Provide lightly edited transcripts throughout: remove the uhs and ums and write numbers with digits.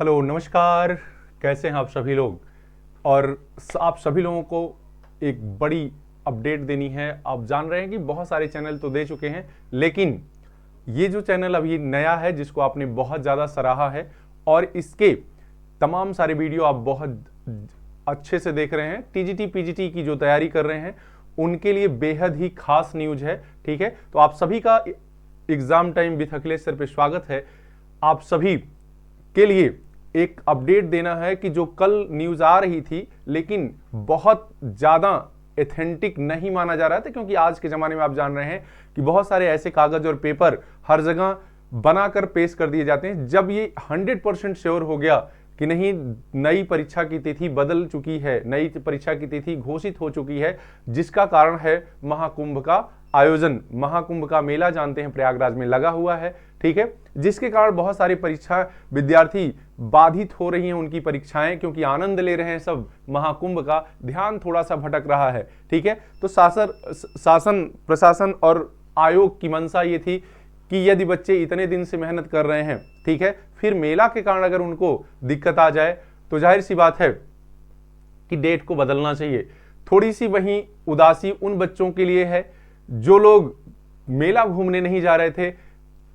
Hello नमस्कार। कैसे हैं आप सभी लोग। और आप सभी लोगों को एक बड़ी अपडेट देनी है। आप जान रहे हैं कि बहुत सारे चैनल तो दे चुके हैं, लेकिन ये जो चैनल अभी नया है जिसको आपने बहुत ज़्यादा सराहा है और इसके तमाम सारे वीडियो आप बहुत अच्छे से देख रहे हैं, टीजीटी पीजीटी की जो तैयारी कर रहे हैं उनके लिए बेहद ही खास न्यूज है। ठीक है, तो आप सभी का exam time with Akhilesh sir पे स्वागत है। आप सभी के लिए एक अपडेट देना है कि जो कल न्यूज आ रही थी लेकिन बहुत ज्यादा एथेंटिक नहीं माना जा रहा था, क्योंकि आज के जमाने में आप जान रहे हैं कि बहुत सारे ऐसे कागज और पेपर हर जगह बनाकर पेश कर दिए जाते हैं। जब ये 100% श्योर हो गया कि नहीं, नई परीक्षा की तिथि बदल चुकी है, नई परीक्षा की तिथि घोषित हो चुकी है, जिसका कारण है महाकुंभ का आयोजन। महाकुंभ का मेला जानते हैं प्रयागराज में लगा हुआ है। ठीक है, जिसके कारण बहुत सारे परीक्षा विद्यार्थी बाधित हो रही हैं उनकी परीक्षाएं, क्योंकि आनंद ले रहे हैं सब महाकुंभ का, ध्यान थोड़ा सा भटक रहा है। ठीक है, तो शासन प्रशासन और आयोग की मंशा ये थी कि यदि बच्चे इतने दिन से मेहनत कर रहे हैं, ठीक है, फिर मेला के कारण अगर उनको दिक्कत आ जाए तो जाहिर सी बात है कि डेट को बदलना चाहिए। थोड़ी सी वहीं उदासी उन बच्चों के लिए है जो लोग मेला घूमने नहीं जा रहे थे,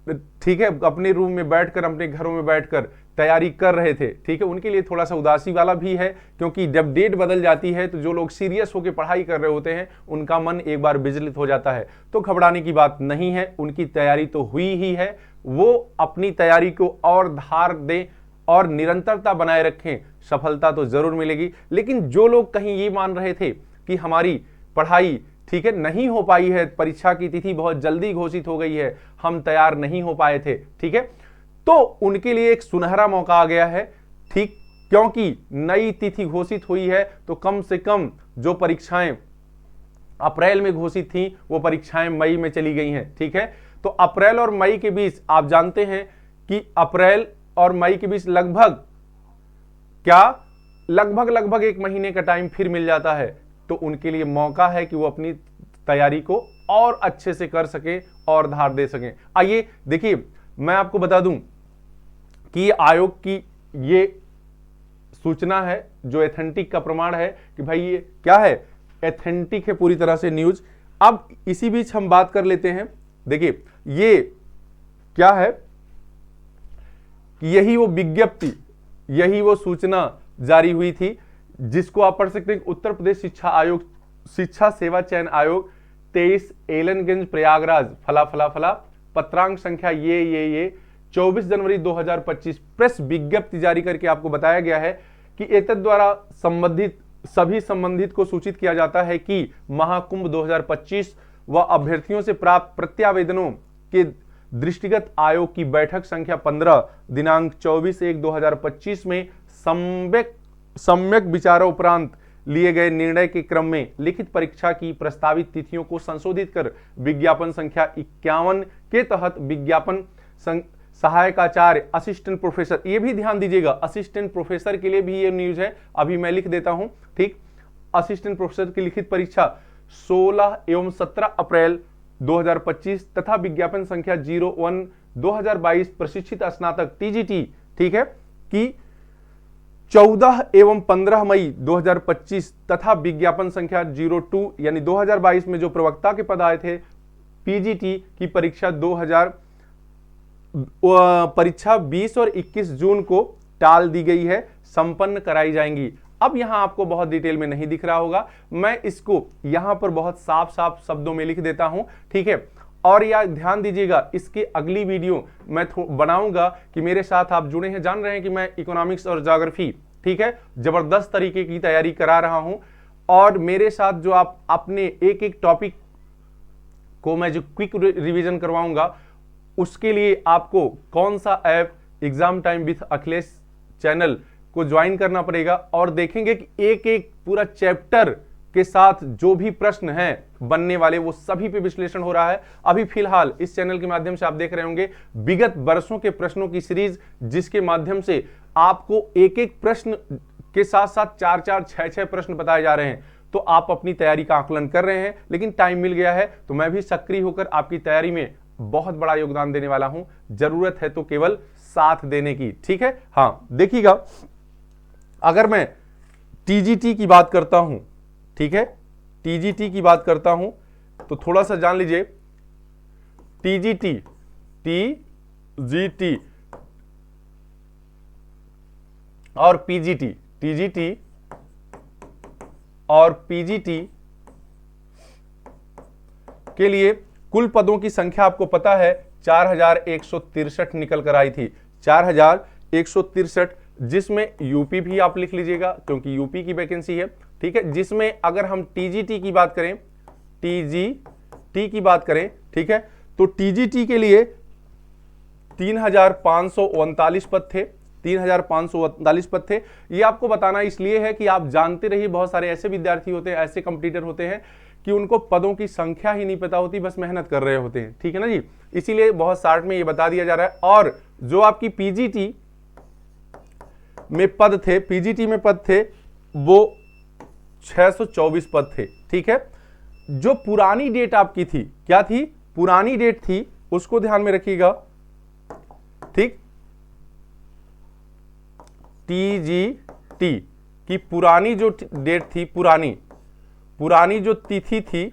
ठीक है, अपने रूम में बैठकर, अपने घरों में बैठकर तैयारी कर रहे थे। ठीक है, उनके लिए थोड़ा सा उदासी वाला भी है, क्योंकि जब डेट बदल जाती है तो जो लोग सीरियस होकर पढ़ाई कर रहे होते हैं उनका मन एक बार विचलित हो जाता है। तो घबराने की बात नहीं है, उनकी तैयारी तो हुई ही है। वो अपनी तैयारी को और धार दें और निरंतरता बनाए रखें, सफलता तो जरूर मिलेगी। लेकिन जो लोग कहीं ये मान रहे थे कि हमारी पढ़ाई ठीक है नहीं हो पाई है, परीक्षा की तिथि बहुत जल्दी घोषित हो गई है, हम तैयार नहीं हो पाए थे, ठीक है, तो उनके लिए एक सुनहरा मौका आ गया है। ठीक, क्योंकि नई तिथि घोषित हुई है तो कम से कम जो परीक्षाएं अप्रैल में घोषित थी वो परीक्षाएं मई में चली गई हैं। ठीक है, तो अप्रैल और मई के बीच आप जानते हैं कि अप्रैल और मई के बीच लगभग एक महीने का टाइम फिर मिल जाता है। तो उनके लिए मौका है कि वो अपनी तैयारी को और अच्छे से कर सके और धार दे सकें। आइए देखिए, मैं आपको बता दूं कि आयोग की ये सूचना है जो एथेंटिक का प्रमाण है कि भाई ये क्या है, एथेंटिक है पूरी तरह से न्यूज। अब इसी बीच हम बात कर लेते हैं। देखिए ये क्या है कि यही वो विज्ञप्ति, यही वो सूचना जारी हुई थी जिसको आप पढ़ सकते हैं। उत्तर प्रदेश शिक्षा आयोग, शिक्षा सेवा चयन आयोग 23 एलनगंज प्रयागराज फला फला फला, पत्रांक संख्या ये 24 जनवरी 2025 प्रेस विज्ञप्ति जारी करके आपको बताया गया है कि एतद द्वारा संबंधित सभी संबंधित को सूचित किया जाता है कि महाकुंभ 2025 व अभ्यर्थियों से प्राप्त प्रत्यावेदनों के दृष्टिगत आयोग की बैठक संख्या 15 दिनांक 24/1/2025 में सम्यक विचारोपरांत लिए गए निर्णय के क्रम में लिखित परीक्षा की प्रस्तावित तिथियों को संशोधित कर विज्ञापन संख्या 51 के तहत विज्ञापन सहायकाचार्य असिस्टेंट प्रोफेसर, ये भी ध्यान दीजिएगा, असिस्टेंट प्रोफेसर के लिए भी ये न्यूज है, अभी मैं लिख देता हूं। ठीक, असिस्टेंट प्रोफेसर की लिखित परीक्षा 16 एवं 17 अप्रैल 2025 तथा विज्ञापन संख्या 01/2022 प्रशिक्षित स्नातक टीजीटी, ठीक है, कि 14 एवं 15 मई 2025 तथा विज्ञापन संख्या 02 यानी 2022 में जो प्रवक्ता के पद आए थे पीजीटी की परीक्षा 20 और 21 जून को टाल दी गई है, संपन्न कराई जाएंगी। अब यहां आपको बहुत डिटेल में नहीं दिख रहा होगा, मैं इसको यहां पर बहुत साफ साफ शब्दों में लिख देता हूं। ठीक है, और यह ध्यान दीजिएगा, इसकी अगली वीडियो मैं बनाऊंगा कि मेरे साथ आप जुड़े हैं, जान रहे हैं कि मैं इकोनॉमिक्स और ज्योग्राफी, ठीक है, जबरदस्त तरीके की तैयारी करा रहा हूं, और मेरे साथ जो आप अपने एक एक टॉपिक को मैं जो क्विक रिवीजन करवाऊंगा, उसके लिए आपको कौन सा app exam time with Akhilesh channel को ज्वाइन करना पड़ेगा, और देखेंगे कि एक एक पूरा चैप्टर के साथ जो भी प्रश्न हैं बनने वाले वो सभी पे विश्लेषण हो रहा है। अभी फिलहाल इस चैनल के माध्यम से आप देख रहे होंगे विगत वर्षों के प्रश्नों की सीरीज, जिसके माध्यम से आपको एक एक प्रश्न के साथ साथ 4-4, 6-6 प्रश्न बताए जा रहे हैं। तो आप अपनी तैयारी का आकलन कर रहे हैं, लेकिन टाइम मिल गया है तो मैं भी सक्रिय होकर आपकी तैयारी में बहुत बड़ा योगदान देने वाला हूं, जरूरत है तो केवल साथ देने की, ठीक है। हाँ देखिएगा, अगर मैं टीजीटी की बात करता हूं, ठीक है, टीजीटी की बात करता हूं तो थोड़ा सा जान लीजिए, टीजीटी, टीजीटी और पीजीटी, टीजीटी और पीजीटी के लिए कुल पदों की संख्या आपको पता है 4163 निकल कर आई थी, 4163, जिसमें यूपी भी आप लिख लीजिएगा क्योंकि यूपी की वैकेंसी है, ठीक है। जिसमें अगर हम टीजीटी की बात करें, टीजीटी की बात करें, ठीक है, तो टीजीटी के लिए 3539 पद थे, 3539 पद थे। ये आपको बताना इसलिए है कि आप जानते रहिए बहुत सारे ऐसे विद्यार्थी होते हैं, ऐसे कंपटीटर होते हैं कि उनको पदों की संख्या ही नहीं पता होती, बस मेहनत कर रहे होते हैं, ठीक है ना जी। इसीलिए बहुत शार्ट में ये बता दिया जा रहा है। और जो आपकी पीजीटी में पद थे, पीजीटी में पद थे वो 624 पद थे, ठीक है। जो पुरानी डेट आपकी थी, क्या थी, पुरानी डेट थी, उसको ध्यान में रखिएगा, ठीक। टीजीटी की पुरानी जो डेट थी, पुरानी जो तिथि थी,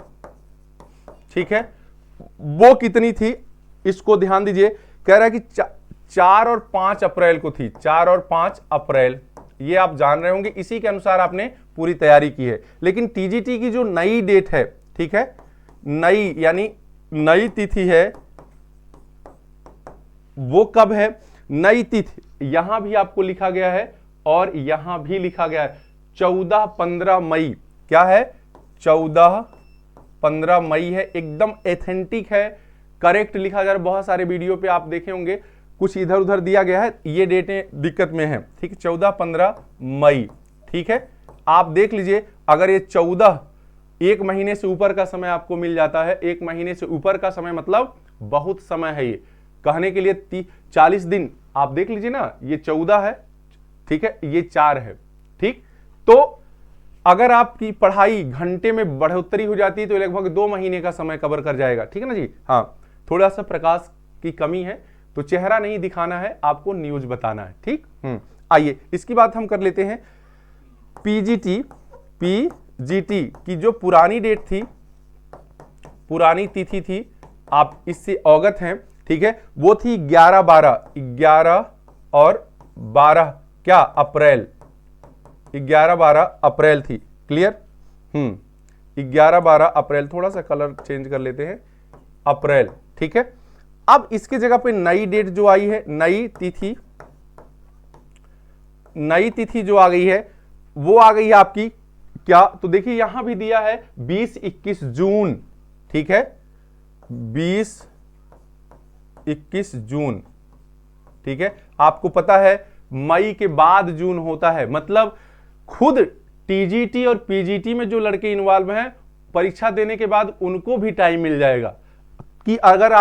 ठीक है, वो कितनी थी, इसको ध्यान दीजिए। कह रहा है कि 4 और 5 अप्रैल को थी, 4 और 5 अप्रैल, ये आप जान रहे होंगे, इसी के अनुसार आपने पूरी तैयारी की है। लेकिन टीजीटी की जो नई डेट है, ठीक है, नई यानी नई तिथि है, वो कब है, नई तिथि यहां भी आपको लिखा गया है और यहां भी लिखा गया है 14-15 मई, क्या है, 14-15 मई है, एकदम एथेंटिक है, करेक्ट लिखा जा रहा है। बहुत सारे वीडियो पे आप देखे होंगे कुछ इधर उधर दिया गया है, ये डेटें दिक्कत में है, ठीक है, 14-15 मई, ठीक है। आप देख लीजिए, अगर ये 14 एक महीने से ऊपर का समय आपको मिल जाता है, एक महीने से ऊपर का समय मतलब बहुत समय है, ये कहने के लिए 40 दिन, आप देख लीजिए ना, ये 14 है, ठीक है, ये 4 है, ठीक। तो अगर आपकी पढ़ाई घंटे में बढ़ोतरी हो जाती है तो लगभग 2 महीने का समय कवर कर जाएगा, ठीक है ना जी। हाँ, थोड़ा सा प्रकाश की कमी है तो चेहरा नहीं दिखाना है, आपको न्यूज बताना है, ठीक। आइए इसकी बात हम कर लेते हैं। पीजीटी की जो पुरानी डेट थी, पुरानी तिथि थी, आप इससे अवगत हैं, ठीक है, वो थी 11 और 12 क्या, अप्रैल, 11-12 अप्रैल थी, क्लियर। 11-12 अप्रैल, थोड़ा सा कलर चेंज कर लेते हैं, अप्रैल, ठीक है। अब इसके जगह पे नई डेट जो आई है, नई तिथि जो आ गई है, वो आ गई है आपकी क्या, तो देखिए यहां भी दिया है 20-21 जून, ठीक है, 20-21 जून, ठीक है। आपको पता है मई के बाद जून होता है, मतलब खुद टीजीटी और पीजीटी में जो लड़के इन्वॉल्व हैं, परीक्षा देने के बाद उनको भी टाइम मिल जाएगा कि अगर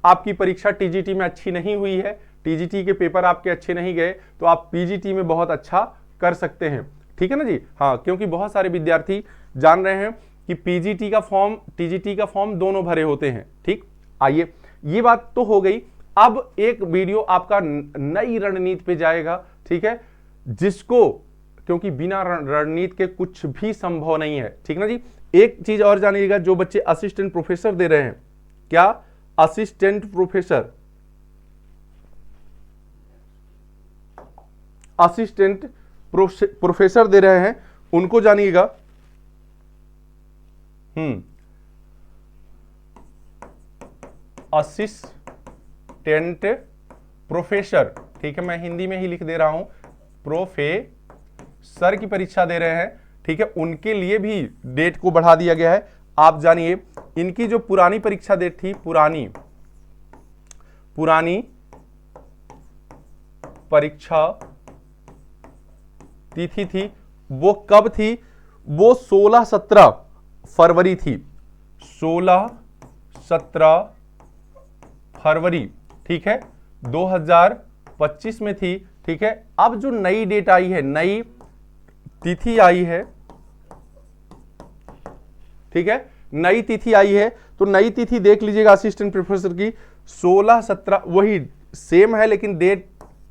आपकी परीक्षा टीजीटी में अच्छी नहीं हुई है, टीजीटी के पेपर आपके अच्छे नहीं गए, तो आप पीजीटी में बहुत अच्छा कर सकते हैं, ठीक है ना जी। हाँ, क्योंकि बहुत सारे विद्यार्थी जान रहे हैं कि पीजीटी का फॉर्म, टीजीटी का फॉर्म दोनों भरे होते हैं, ठीक। आइए, ये बात तो हो गई। अब एक वीडियो आपका नई रणनीति पे जाएगा, ठीक है, जिसको, क्योंकि बिना रणनीति के कुछ भी संभव नहीं है, ठीक ना जी। एक चीज और जानिएगा, जो बच्चे असिस्टेंट प्रोफेसर दे रहे हैं, क्या, असिस्टेंट प्रोफेसर दे रहे हैं, उनको जानिएगा, असिस्टेंट प्रोफेसर, ठीक है, मैं हिंदी में ही लिख दे रहा हूं, प्रोफेसर की परीक्षा दे रहे हैं, ठीक है, उनके लिए भी डेट को बढ़ा दिया गया है। आप जानिए, इनकी जो पुरानी परीक्षा डेट थी, पुरानी परीक्षा तिथि थी, वो कब थी, वो 16-17 फरवरी थी, 16-17 फरवरी, ठीक है, 2025 में थी, ठीक है। अब जो नई डेट आई है, नई तिथि आई है, ठीक है, नई तिथि आई है, तो नई तिथि देख लीजिएगा असिस्टेंट प्रोफेसर की 16-17 वही सेम है, लेकिन डेट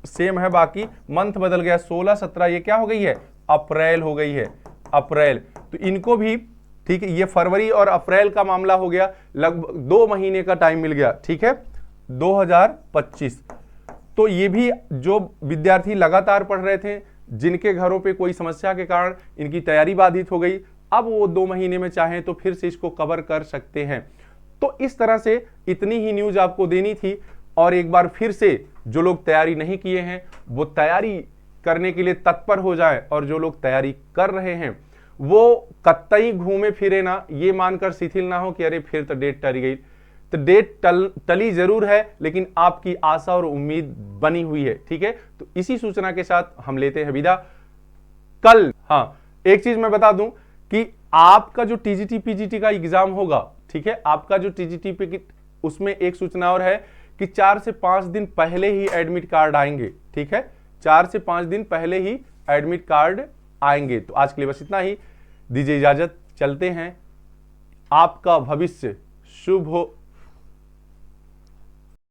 सेम है, बाकी मंथ बदल गया। 16-17 ये क्या हो गई है, अप्रैल हो गई है, अप्रैल। तो इनको भी ठीक है, ये फरवरी और अप्रैल का मामला हो गया, लगभग 2 महीने का टाइम मिल गया। ठीक है, 2025। तो ये भी जो विद्यार्थी लगातार पढ़ रहे थे, जिनके घरों पे कोई समस्या के कारण इनकी तैयारी बाधित हो गई, अब वो 2 महीने में चाहें तो फिर से इसको कवर कर सकते हैं। तो इस तरह से इतनी ही न्यूज आपको देनी थी। और एक बार फिर से जो लोग तैयारी नहीं किए हैं वो तैयारी करने के लिए तत्पर हो जाएं, और जो लोग तैयारी कर रहे हैं वो कतई घूमे फिरे ना, ये मानकर शिथिल ना हो कि अरे फिर तो डेट टल गई। तो डेट टली जरूर है, लेकिन आपकी आशा और उम्मीद बनी हुई है। ठीक है, तो इसी सूचना के साथ हम लेते हैं विदा। कल हाँ, एक चीज मैं बता दूं कि आपका जो टीजीटी पीजीटी का एग्जाम होगा, ठीक है, आपका जो टीजीटी पे, उसमें एक सूचना और है कि 4 से 5 दिन पहले ही एडमिट कार्ड आएंगे। ठीक है, 4 से 5 दिन पहले ही एडमिट कार्ड आएंगे। तो आज के लिए बस इतना ही, दीजिए इजाजत, चलते हैं। आपका भविष्य शुभ हो।